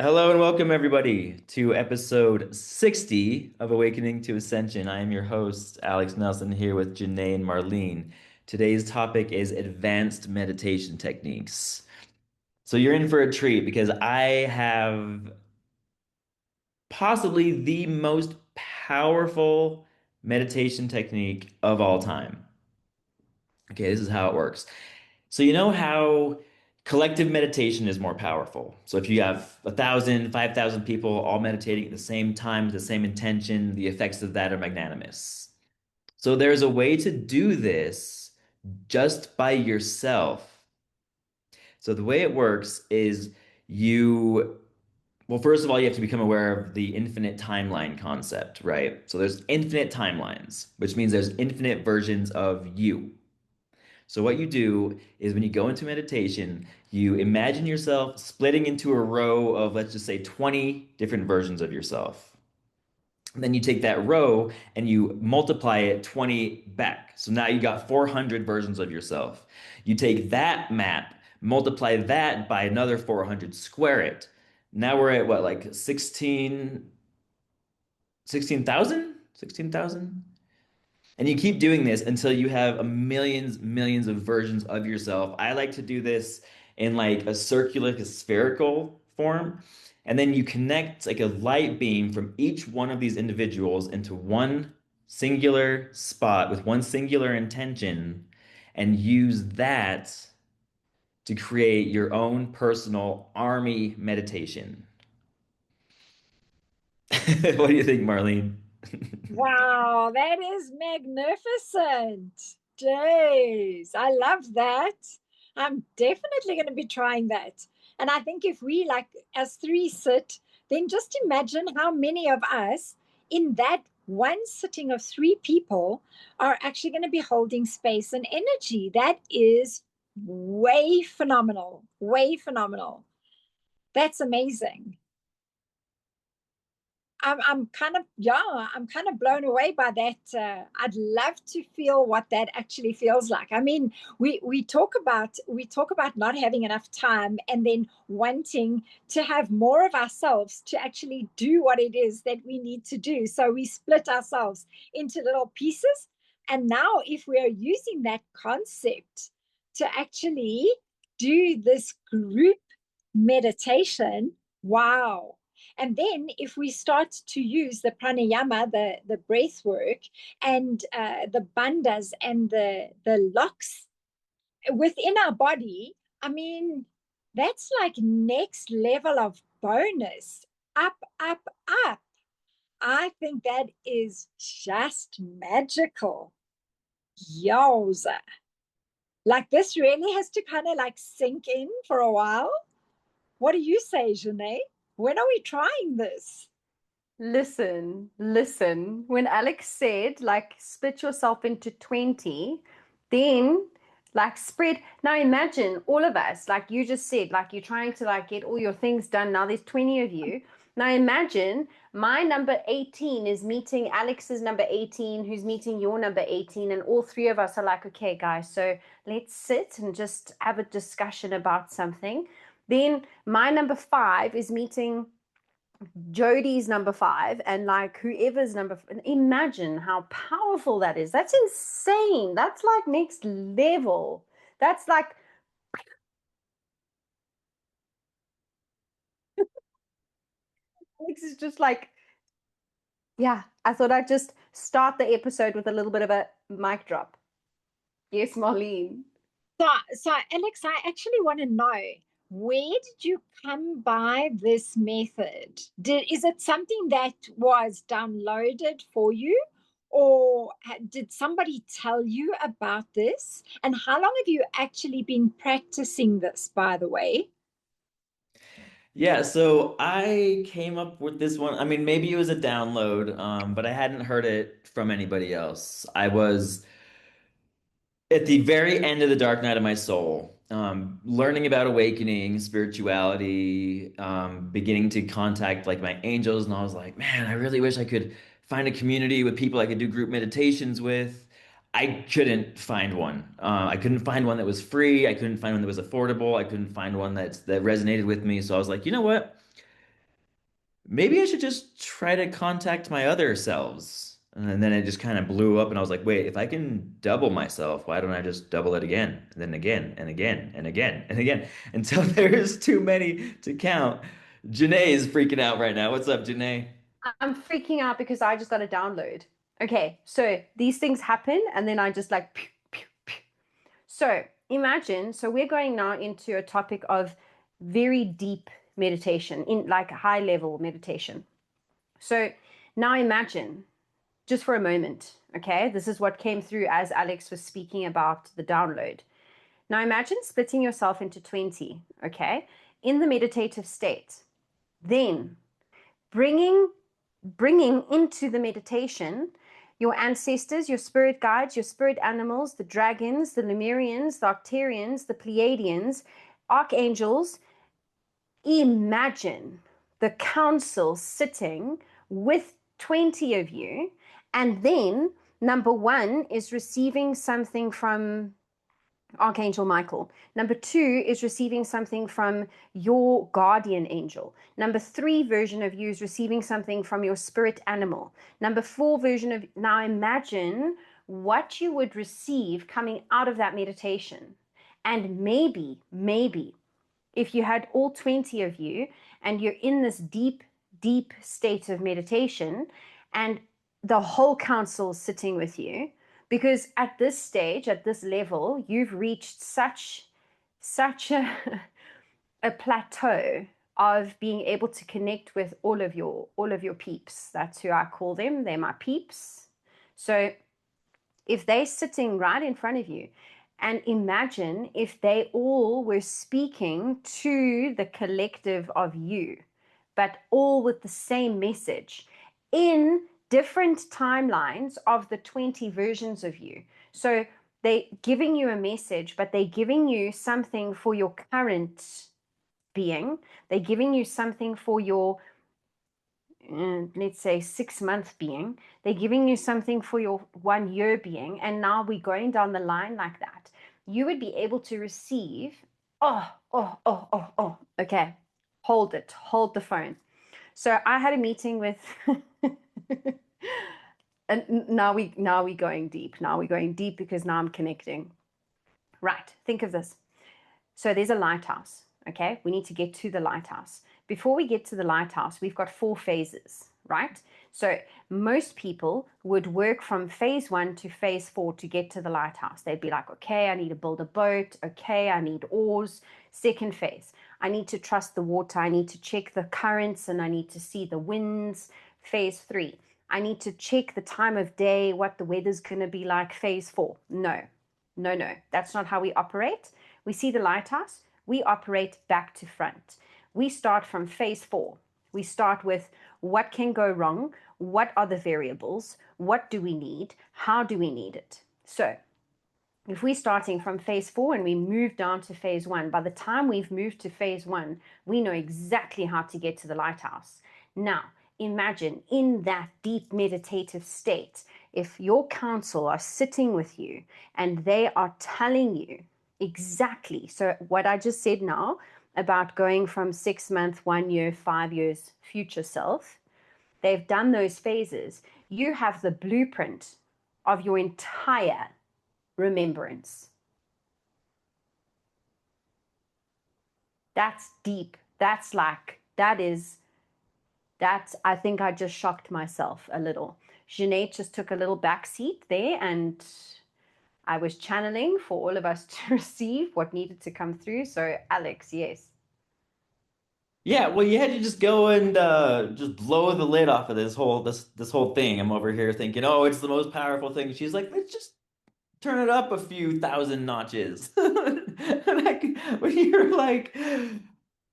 Hello and welcome everybody to episode 60 of Awakening to Ascension. I am your host, Alex Nelson, here with Janae and Marlene. Today's topic is advanced meditation techniques. So you're in for a treat because I have possibly the most powerful meditation technique of all time. Okay, this is how it works. So you know how collective meditation is more powerful. So if you have 1,000, 5,000 people all meditating at the same time with the same intention, the effects of that are magnanimous. So there's a way to do this just by yourself. So the way it works is you, well, first of all, you have to become aware of the infinite timeline concept, right? So there's infinite timelines, which means there's infinite versions of you. So what you do is when you go into meditation, you imagine yourself splitting into a row of, let's just say, 20 different versions of yourself. And then you take that row and you multiply it 20 back. So now you got 400 versions of yourself. You take that map, multiply that by another 400, square it. Now we're at what, like 16,000? 16,000? And you keep doing this until you have a millions of versions of yourself. I like to do this in like a circular, like a spherical form. And then you connect like a light beam from each one of these individuals into one singular spot with one singular intention and use that to create your own personal army meditation. What do you think, Marlene? Wow, that is magnificent. Jeez, I love that. I'm definitely going to be trying that. And I think if we, like, as three sit, then just imagine how many of us in that one sitting of three people are actually going to be holding space and energy. That is way phenomenal. Way phenomenal. That's amazing. I'm kind of, yeah, I'm kind of blown away by that. I'd love to feel what that actually feels like. I mean, we talk about not having enough time and then wanting to have more of ourselves to actually do what it is that we need to do. So we split ourselves into little pieces. And now, if we are using that concept to actually do this group meditation, wow. And then if we start to use the pranayama, the breath work, and the bandhas and the locks within our body, I mean, that's like next level of bonus. Up, up, up. I think that is just magical. Yowza. Like this really has to kind of like sink in for a while. What do you say, Janae? When are we trying this? Listen. When Alex said, like, split yourself into 20, then, like, spread. Now imagine all of us, like you just said, like, you're trying to, like, get all your things done. Now there's 20 of you. Now imagine my number 18 is meeting Alex's number 18, who's meeting your number 18, and all three of us are like, okay, guys, so let's sit and just have a discussion about something. Then my number 5 is meeting Jody's number 5 and like whoever's imagine how powerful that is. That's insane. That's like next level. That's like Alex is just like, yeah, I thought I'd just start the episode with a little bit of a mic drop. Yes, Marlene. So Alex, I actually want to know, where did you come by this method? Is it something that was downloaded for you, or did somebody tell you about this? And how long have you actually been practicing this, by the way? Yeah, so I came up with this one. I mean, maybe it was a download, but I hadn't heard it from anybody else. I was at the very end of the dark night of my soul, learning about awakening, spirituality, beginning to contact like my angels, and I was like, man, I really wish I could find a community with people I could do group meditations with. I couldn't find one. I couldn't find one that was free. I couldn't find one that was affordable. I couldn't find one that resonated with me. So I was like, you know what? maybe I should just try to contact my other selves. And then it just kind of blew up, and I was like, wait, if I can double myself, why don't I just double it again, and then again, and again, and again, and again, until there's too many to count. Janae is freaking out right now. What's up, Janae? I'm freaking out because I just got a download. Okay, so these things happen, and then I just like, pew, pew, pew. So imagine, so we're going now into a topic of very deep meditation, in like high level meditation. So now imagine, just for a moment, okay, this is what came through as Alex was speaking about the download. Now imagine splitting yourself into 20, okay, in the meditative state. Then bringing into the meditation your ancestors, your spirit guides, your spirit animals, the dragons, the Lemurians, the Octarians, the Pleiadians, archangels. Imagine the council sitting with 20 of you, and then number one is receiving something from Archangel Michael. Number two is receiving something from your guardian angel. Number three version of you is receiving something from your spirit animal. Number four version of, now imagine what you would receive coming out of that meditation. And maybe, if you had all 20 of you and you're in this deep, deep state of meditation and the whole council is sitting with you, because at this stage, at this level, you've reached such a plateau of being able to connect with all of your peeps. That's who I call them. They're my peeps. So if they're sitting right in front of you, and imagine if they all were speaking to the collective of you, but all with the same message in different timelines of the 20 versions of you. So they're giving you a message, but they're giving you something for your current being. They're giving you something for your, let's say, 6-month being. They're giving you something for your 1-year being. And now we're going down the line like that. You would be able to receive, okay, hold it, hold the phone. So I had a meeting with, and now we're going deep. Now we're going deep because now I'm connecting. Right, think of this. So there's a lighthouse, okay? We need to get to the lighthouse. Before we get to the lighthouse, we've got 4 phases, right? So most people would work from phase 1 to phase 4 to get to the lighthouse. They'd be like, okay, I need to build a boat. Okay, I need oars. Second phase, I need to trust the water. I need to check the currents and I need to see the winds. Phase 3, I need to check the time of day, what the weather's going to be like. Phase 4, no, that's not how we operate. We see the lighthouse, we operate back to front. We start from phase 4. We start with what can go wrong, what are the variables, what do we need, how do we need it. So if we're starting from phase 4 and we move down to phase 1, by the time we've moved to phase 1, we know exactly how to get to the lighthouse. Now, imagine in that deep meditative state, if your counsel are sitting with you and they are telling you exactly, so what I just said now about going from 6 months, 1 year, 5 years, future self, they've done those phases. You have the blueprint of your entire remembrance. That's deep. That's like, I think I just shocked myself a little. Jeanette just took a little back seat there and I was channeling for all of us to receive what needed to come through. So Alex, yes. Yeah, well, you had to just go and just blow the lid off of this whole thing. I'm over here thinking, oh, it's the most powerful thing. She's like, let's just turn it up a few thousand notches. When you're like,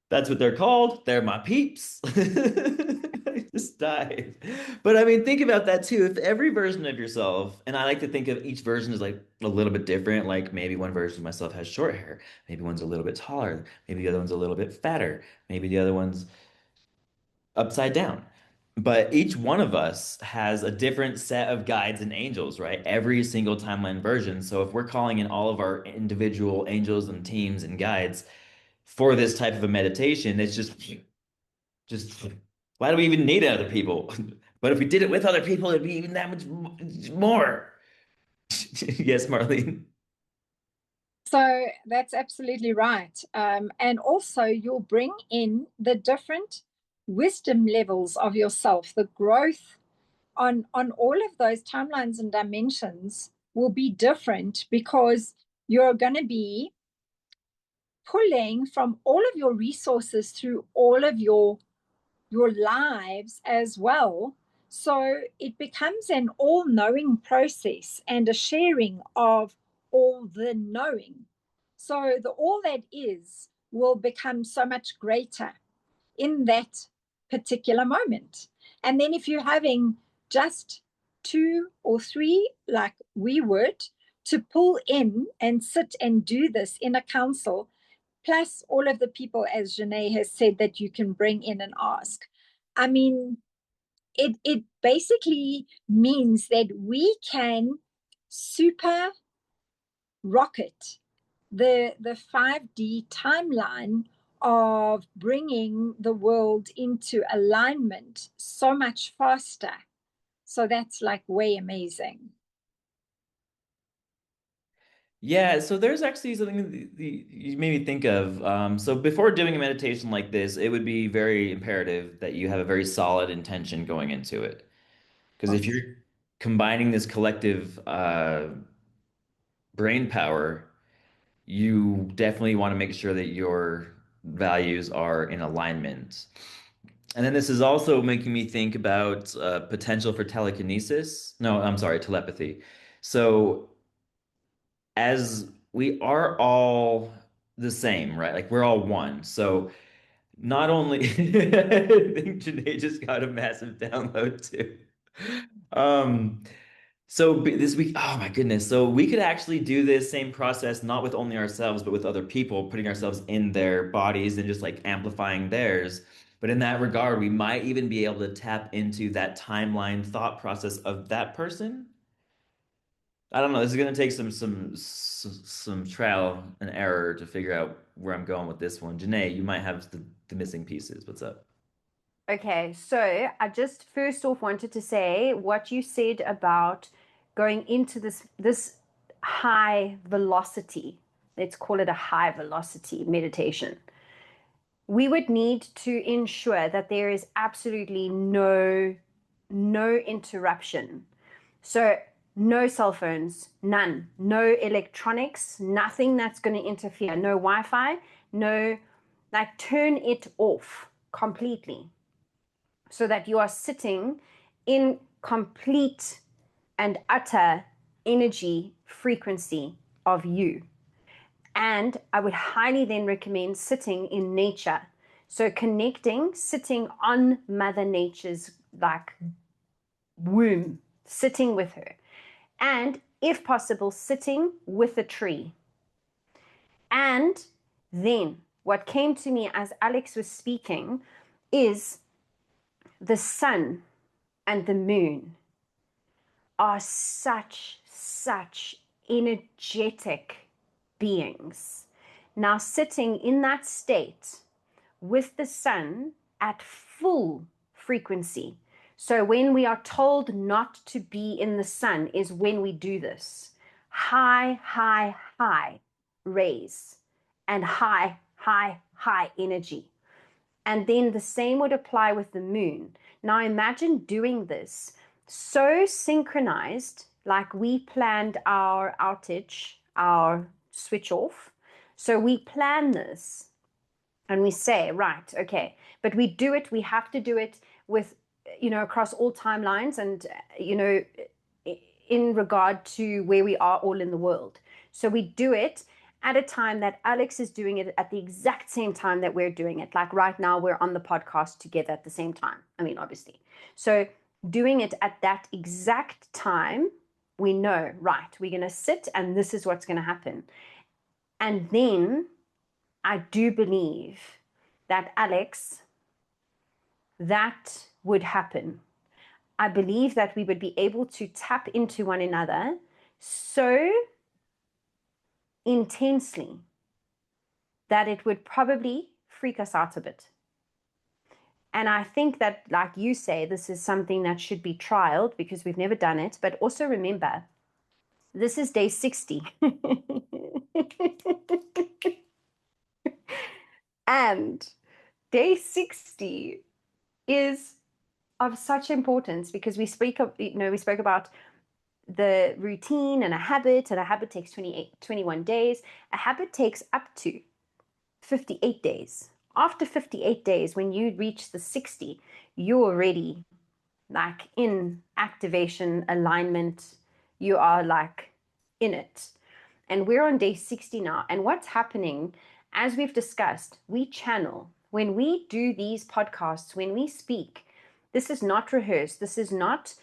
that's what they're called. They're my peeps. I just died. But I mean, think about that too. If every version of yourself, and I like to think of each version as like a little bit different, like maybe one version of myself has short hair, maybe one's a little bit taller, maybe the other one's a little bit fatter, maybe the other one's upside down. But each one of us has a different set of guides and angels, right? Every single timeline version. So if we're calling in all of our individual angels and teams and guides for this type of a meditation, it's just Why do we even need other people? But if we did it with other people, it'd be even that much more. Yes, Marlene. So that's absolutely right. And also, you'll bring in the different wisdom levels of yourself, the growth on all of those timelines and dimensions will be different because you're going to be pulling from all of your resources through all of your lives as well. So it becomes an all-knowing process and a sharing of all the knowing. So the all that is will become so much greater in that particular moment. And then if you're having just two or three, like we would, to pull in and sit and do this in a council, plus all of the people, as Janae has said, that you can bring in and ask. I mean, it basically means that we can super rocket the 5D timeline of bringing the world into alignment so much faster. So that's like way amazing. Yeah, so there's actually something you made me think of. So before doing a meditation like this, it would be very imperative that you have a very solid intention going into it. Because if you're combining this collective brain power, you definitely want to make sure that your values are in alignment. And then this is also making me think about potential for telekinesis. No, I'm sorry, telepathy. So as we are all the same, right? Like we're all one. So not only I think Janae just got a massive download too. Um, this week, oh my goodness. So we could actually do this same process, not with only ourselves, but with other people, putting ourselves in their bodies and just like amplifying theirs. But in that regard, we might even be able to tap into that timeline thought process of that person. I don't know. This is gonna take some trial and error to figure out where I'm going with this one. Janae, you might have the missing pieces. What's up? Okay, so I just first off wanted to say what you said about going into this high velocity. Let's call it a high velocity meditation. We would need to ensure that there is absolutely no interruption. So no cell phones, none, no electronics, nothing that's going to interfere, no Wi-Fi, no, like turn it off completely so that you are sitting in complete and utter energy frequency of you. And I would highly then recommend sitting in nature. So connecting, sitting on Mother Nature's like womb, sitting with her. And if possible, sitting with a tree. And then what came to me as Alex was speaking is the sun and the moon are such energetic beings. Now, sitting in that state with the sun at full frequency. So, when we are told not to be in the sun, is when we do this high rays and high energy. And then the same would apply with the moon. Now imagine doing this so synchronized, like we planned our outage, our switch off. So we plan this and we say, right, okay, but we do it, we have to do it with, across all timelines and, in regard to where we are all in the world. So we do it at a time that Alex is doing it at the exact same time that we're doing it. Like right now, we're on the podcast together at the same time. I mean, obviously. So doing it at that exact time, we know, right, we're going to sit and this is what's going to happen. And then I do believe that, Alex, that would happen. I believe that we would be able to tap into one another so intensely that it would probably freak us out a bit. And I think that, like you say, this is something that should be trialed because we've never done it. But also remember, this is day 60. And day 60 is of such importance because we speak of, we spoke about the routine and a habit takes 21 days. A habit takes up to 58 days. After 58 days, when you reach the 60, you're already like in activation, alignment. You are like in it. And we're on day 60 now. And what's happening, as we've discussed, we channel. When we do these podcasts, when we speak, this is not rehearsed. This is not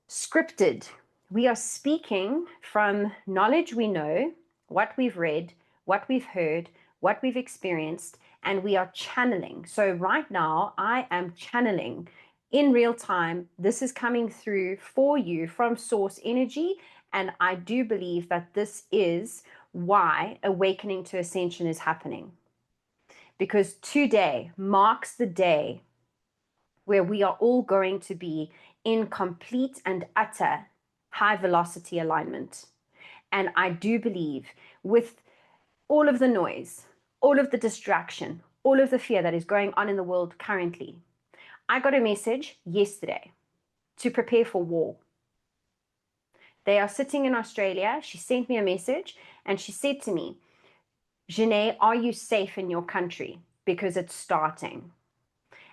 scripted. We are speaking from knowledge we know, what we've read, what we've heard, what we've experienced, and we are channeling. So right now, I am channeling in real time. This is coming through for you from source energy. And I do believe that this is why awakening to ascension is happening. Because today marks the day where we are all going to be in complete and utter high velocity alignment. And I do believe with all of the noise, all of the distraction, all of the fear that is going on in the world currently, I got a message yesterday to prepare for war. They are sitting in Australia. She sent me a message and she said to me, Janae, are you safe in your country? Because it's starting.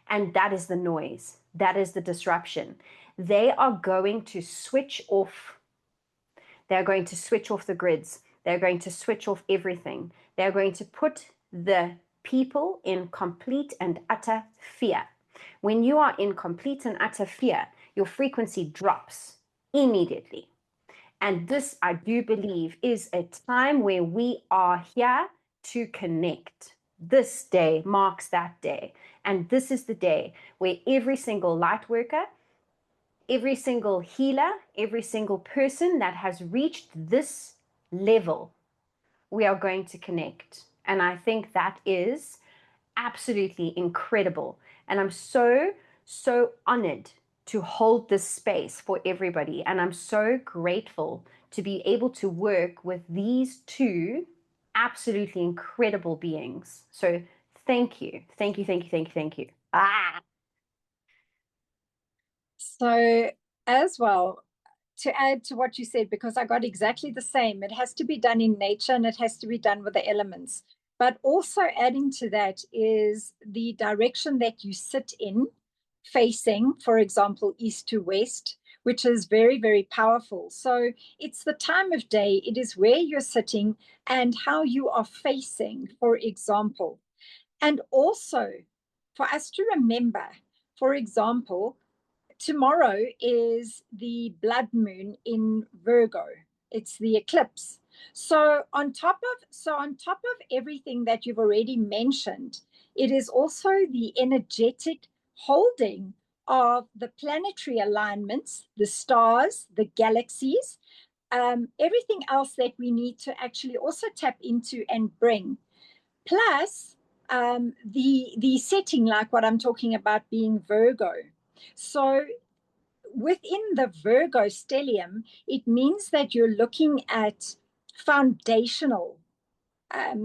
And that is the noise. That is the disruption. They are going to switch off. They're going to switch off the grids. They're going to switch off everything. They're going to put the people in complete and utter fear. When you are in complete and utter fear, your frequency drops immediately. And this, I do believe, is a time where we are here to connect. This day marks that day. And this is the day where every single light worker, every single healer, every single person that has reached this level, we are going to connect. And I think that is absolutely incredible. And I'm so, so honored to hold this space for everybody. And I'm so grateful to be able to work with these two absolutely incredible beings. So thank you. Thank you, thank you, thank you, thank you. So, as well, to add to what you said, because I got exactly the same, it has to be done in nature and it has to be done with the elements. But also adding to that is the direction that you sit in, facing, for example, east to west, which is very, very powerful. So it's the time of day, it is where you're sitting and how you are facing, for example. And also for us to remember, for example, tomorrow is the blood moon in Virgo. It's the eclipse. So on top of everything that you've already mentioned, it is also the energetic holding of the planetary alignments, the stars, the galaxies, everything else that we need to actually also tap into and bring. Plus the setting, like what I'm talking about being Virgo. So within the Virgo stellium, it means that you're looking at foundational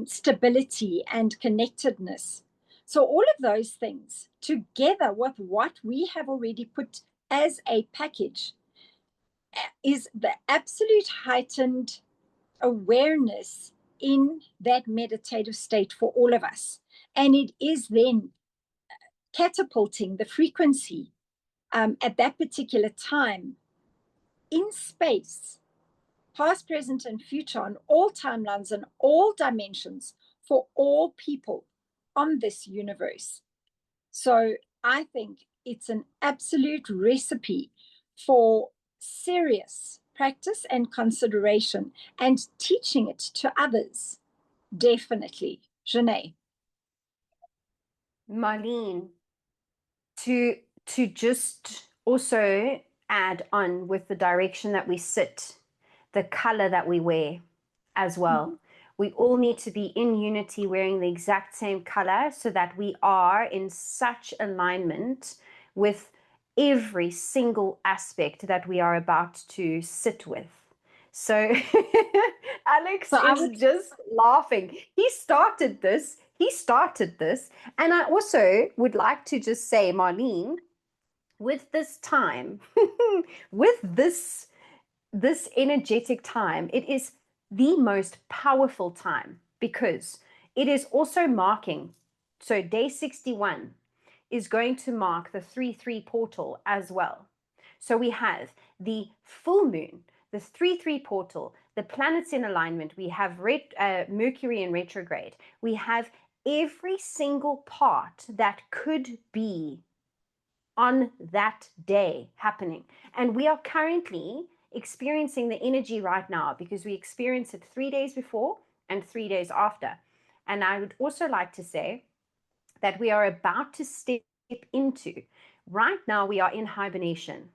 stability and connectedness. So all of those things together with what we have already put as a package is the absolute heightened awareness in that meditative state for all of us. And it is then catapulting the frequency at that particular time in space, past, present, and future, on all timelines and all dimensions for all people on this universe. So I think it's an absolute recipe for serious practice and consideration and teaching it to others. Definitely. Janae. Marlene, to just also add on with the direction that we sit, the color that we wear as well. We all need to be in unity, wearing the exact same color so that we are in such alignment with every single aspect that we are about to sit with. So Alex So I is would just laughing. He started this. He started this. And I also would like to just say, Marlene, with this time, with this energetic time, it is the most powerful time because it is also marking. So day 61 is going to mark the 3-3 portal as well. So we have the full moon, the 3-3 portal, the planets in alignment. We have Mercury in retrograde. We have every single part that could be on that day happening. And we are currently experiencing the energy right now because we experience it 3 days before and 3 days after. And I would also like to say that we are about to step into, right now, we are in hibernation.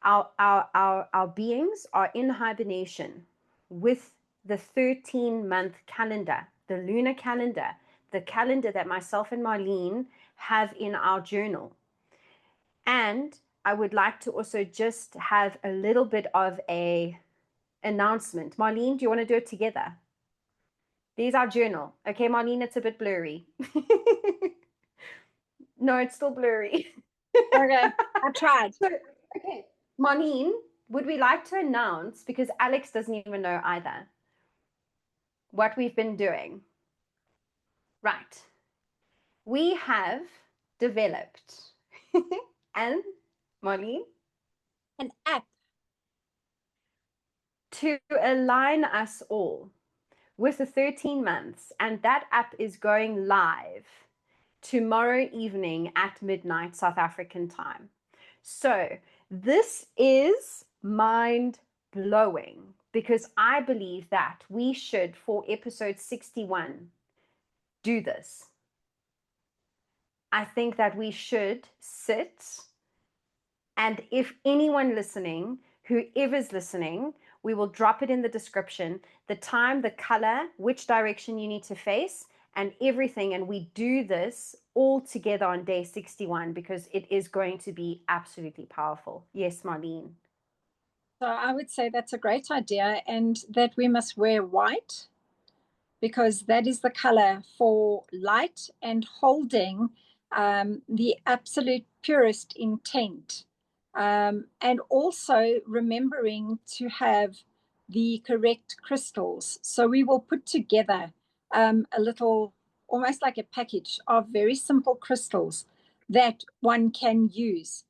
Our beings are in hibernation with the 13-month calendar, the lunar calendar, the calendar that myself and Marlene have in our journal. And I would like to also just have a little bit of a announcement. Marlene, do you want to do it together? There's our journal. Okay, Marlene, it's a bit blurry. No, it's still blurry. okay. I tried. So, okay, Marlene, would we like to announce, because Alex doesn't even know either, what we've been doing? Right. We have developed, and Marlene, An app. to align us all with the 13 months, and that app is going live tomorrow evening at midnight South African time. So this is mind blowing because I believe that we should, for episode 61, do this. I think that we should sit, and if anyone listening, whoever's listening, we will drop it in the description, the time, the color, which direction you need to face, and everything. And we do this all together on day 61 because it is going to be absolutely powerful. Yes, Marlene. So I would say that's a great idea, and that we must wear white because that is the color for light and holding the absolute purest intent. And also remembering to have the correct crystals. So we will put together a little, almost like a package of very simple crystals that one can use.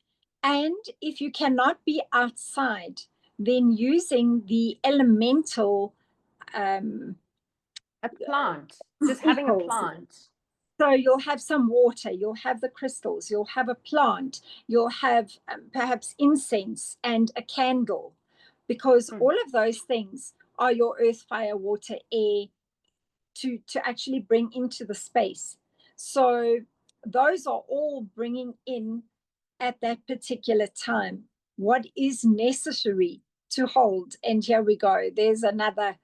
And if you cannot be outside, then using the elemental A plant, just having a equals. plant. So you'll have some water, you'll have the crystals, you'll have a plant, you'll have perhaps incense and a candle, because all of those things are your earth, fire, water, air to actually bring into the space. So those are all bringing in at that particular time what is necessary to hold. And here we go. There's another.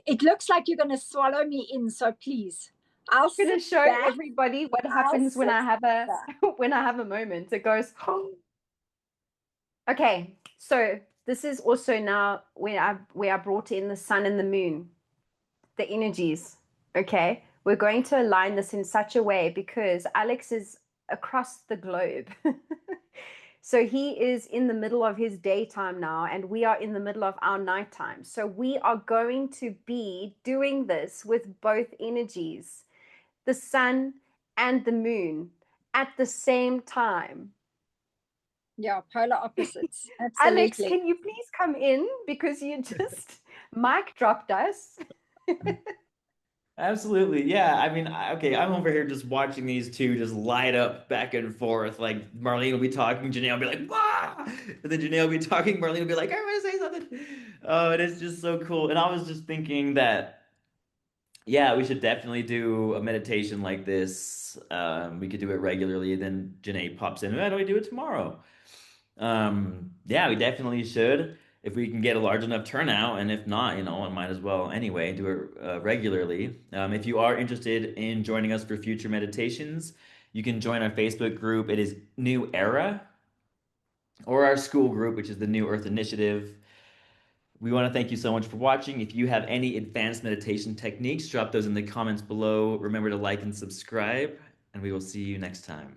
It looks like you're going to swallow me in, so please. I'll I'm going sit to show back. everybody what happens when I have a when I have a moment. It goes, oh. Okay, so this is also now where I brought in the sun and the moon, the energies. Okay, we're going to align this in such a way because Alex is across the globe. So he is in the middle of his daytime now, and we are in the middle of our nighttime. So we are going to be doing this with both energies, the sun and the moon, at the same time. Yeah, polar opposites. Alex, Absolutely. can you please come in because you just mic dropped us? Absolutely. Yeah. I mean, okay, I'm over here just watching these two just light up back and forth. Like Marlene will be talking, Janae will be like, "Wah!" And then Janae will be talking, Marlene will be like, "I want to say something." Oh, it is just so cool. And I was just thinking that, yeah, we should definitely do a meditation like this. We could do it regularly. Then Janae pops in. Why don't we do it tomorrow? Yeah, we definitely should. if we can get a large enough turnout, and if not, I might as well anyway do it regularly. If you are interested in joining us for future meditations, you can join our Facebook group. It is New Era, or our school group, which is the New Earth Initiative. We want to thank you so much for watching. If you have any advanced meditation techniques, drop those in the comments below. Remember to like and subscribe, and we will see you next time.